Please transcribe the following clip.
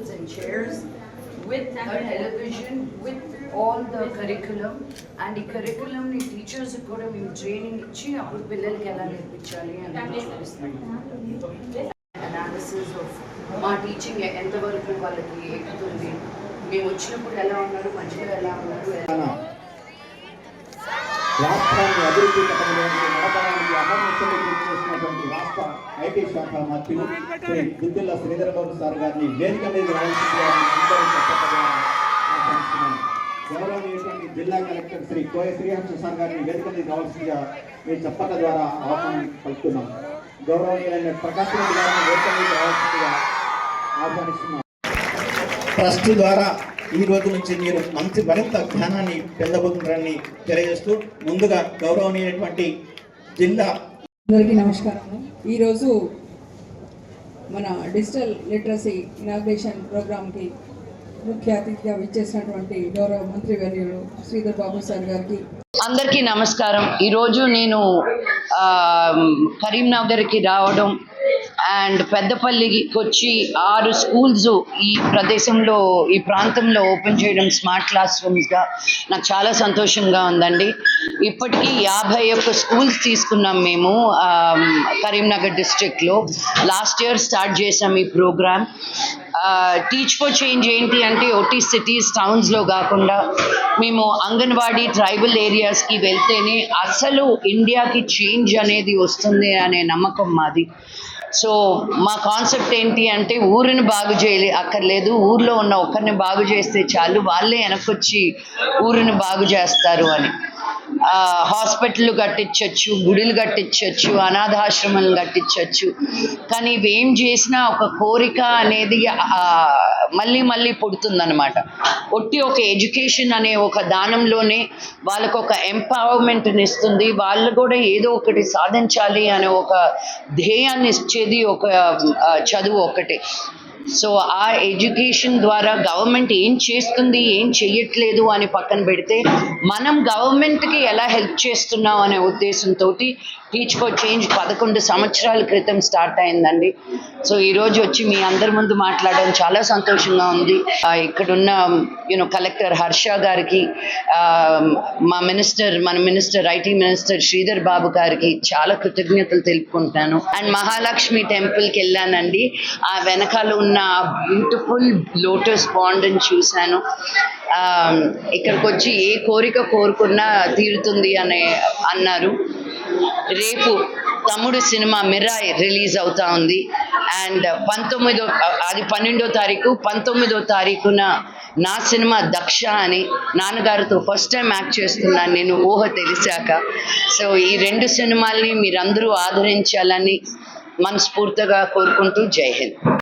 tables and chairs with a television, with all the curriculum, and the curriculum ni teachers kuda మేము training ఇచ్చి అప్పుడు పిల్లలకి ఎలా నేర్పించాలి అని చూపిస్తాం. Analysis of మా టీచింగ్ ఎంతవరకు వాళ్ళకి ఎక్కుతుంది, మేము వచ్చినప్పుడు ఎలా ఉన్నారు, మంచిగా ఎలా ఉన్నారు. రాష్ట్రాన్ని అభివృద్ధి పథకంలోకి నడపడానికి అహర్నిశలు కృషి చేసినటువంటి రాష్ట్ర ఐటీ శాఖ మంత్రులు శ్రీ దుద్దిల్ల శ్రీధర్ బాబు సార్ గారిని వేదిక మీద గౌరవనీయులైనటువంటి జిల్లా కలెక్టర్ శ్రీ కోయ శ్రీహంస సార్ గారిని వేదిక మీద రావాల్సిందిగా మీ చప్పట్ల ద్వారా ఆహ్వానం పలుకుతున్నాం. గౌరవనీయులైన ప్రకాశ్ రెడ్డి గారిని వేదిక మీద రావాల్సిందిగా ఆహ్వానిస్తున్నాం. ట్రస్ట్ ద్వారా ఈ రోజు నుంచి మీరు మంచి మరింత జ్ఞానాన్ని పొందబోతున్నారని తెలియజేస్తూ ముందుగా గౌరవనీయమైనటువంటి జిల్లా అందరికీ నమస్కారం. ఈరోజు మన డిజిటల్ లిటరసీ ఇనాగ్రేషన్ ప్రోగ్రామ్కి ముఖ్య అతిథిగా విచ్చేసినటువంటి గౌరవ మంత్రివర్యులు శ్రీధర్ బాబు సార్ గారికి అందరికీ నమస్కారం. ఈరోజు నేను కరీంనగర్కి రావడం అండ్ పెద్దపల్లికి వచ్చి 6 స్కూల్స్ ఈ ప్రదేశంలో ఈ ప్రాంతంలో ఓపెన్ చేయడం స్మార్ట్ క్లాస్ రూమ్స్గా నాకు చాలా సంతోషంగా ఉందండి. ఇప్పటికీ 51 స్కూల్స్ తీసుకున్నాం మేము కరీంనగర్ డిస్ట్రిక్ట్లో. లాస్ట్ ఇయర్ స్టార్ట్ చేసాం ఈ ప్రోగ్రామ్. టీచ్ ఫర్ చేంజ్ ఏంటి అంటే ఓటీ సిటీస్ టౌన్స్లో కాకుండా మేము అంగన్వాడీ ట్రైబల్ ఏరియాస్కి వెళ్తేనే అసలు ఇండియాకి చేంజ్ అనేది వస్తుంది అనే నమ్మకం మాది. సో మా కాన్సెప్ట్ ఏంటి అంటే ఊరిని బాగు అక్కర్లేదు, ఊర్లో ఉన్న ఒక్కరిని బాగు చేస్తే చాలు, వాళ్ళే వెనకొచ్చి ఊరిని బాగు చేస్తారు అని. హాస్పిటల్ కట్టించవచ్చు, గుడులు కట్టించవచ్చు, అనాథాశ్రమాలు కట్టించవచ్చు. కానీ ఇవేం చేసినా ఒక కోరిక అనేది మళ్ళీ మళ్ళీ పుడుతుందన్నమాట. ఒట్టి ఒక ఎడ్యుకేషన్ అనే ఒక దానంలోనే వాళ్ళకు ఒక ఎంపవర్మెంట్ని ఇస్తుంది. వాళ్ళు కూడా ఏదో ఒకటి సాధించాలి అనే ఒక ధ్యేయాన్ని ఇచ్చేది ఒక చదువు ఒకటే. సో ఆ ఎడ్యుకేషన్ ద్వారా గవర్నమెంట్ ఏం చేస్తుంది, ఏం చెయ్యట్లేదు అని పక్కన పెడితే మనం గవర్నమెంట్కి ఎలా హెల్ప్ చేస్తున్నాం అనే ఉద్దేశంతో టీచ్ ఫర్ చేంజ్ 11 సంవత్సరాల క్రితం స్టార్ట్ అయిందండి. సో ఈరోజు వచ్చి మీ అందరి ముందు మాట్లాడడం చాలా సంతోషంగా ఉంది. ఇక్కడున్న కలెక్టర్ హర్ష గారికి, మన minister IT minister Sridhar Babu గారికి చాలా కృతజ్ఞతలు తెలుపుకుంటాను. అండ్ మహాలక్ష్మి టెంపుల్కి వెళ్ళానండి. ఆ వెనకాల ఉన్న బ్యూటిఫుల్ లోటస్ పాండ్ అని చూశాను. ఇక్కడికి వచ్చి ఏ కోరిక కోరుకున్నా తీరుతుంది అన్నారు. రేపు తమ్ముడు సినిమా మిరాయ్ రిలీజ్ అవుతా ఉంది. అండ్ 12వ తారీఖు 19వ తారీఖున నా సినిమా దక్ష అని నాన్నగారితో ఫస్ట్ టైం యాక్ట్ చేస్తున్నాను నేను ఊహ తెలిసాక. సో ఈ 2 సినిమాల్ని మీరందరూ ఆదరించాలని మనస్ఫూర్తిగా కోరుకుంటూ జై హింద్.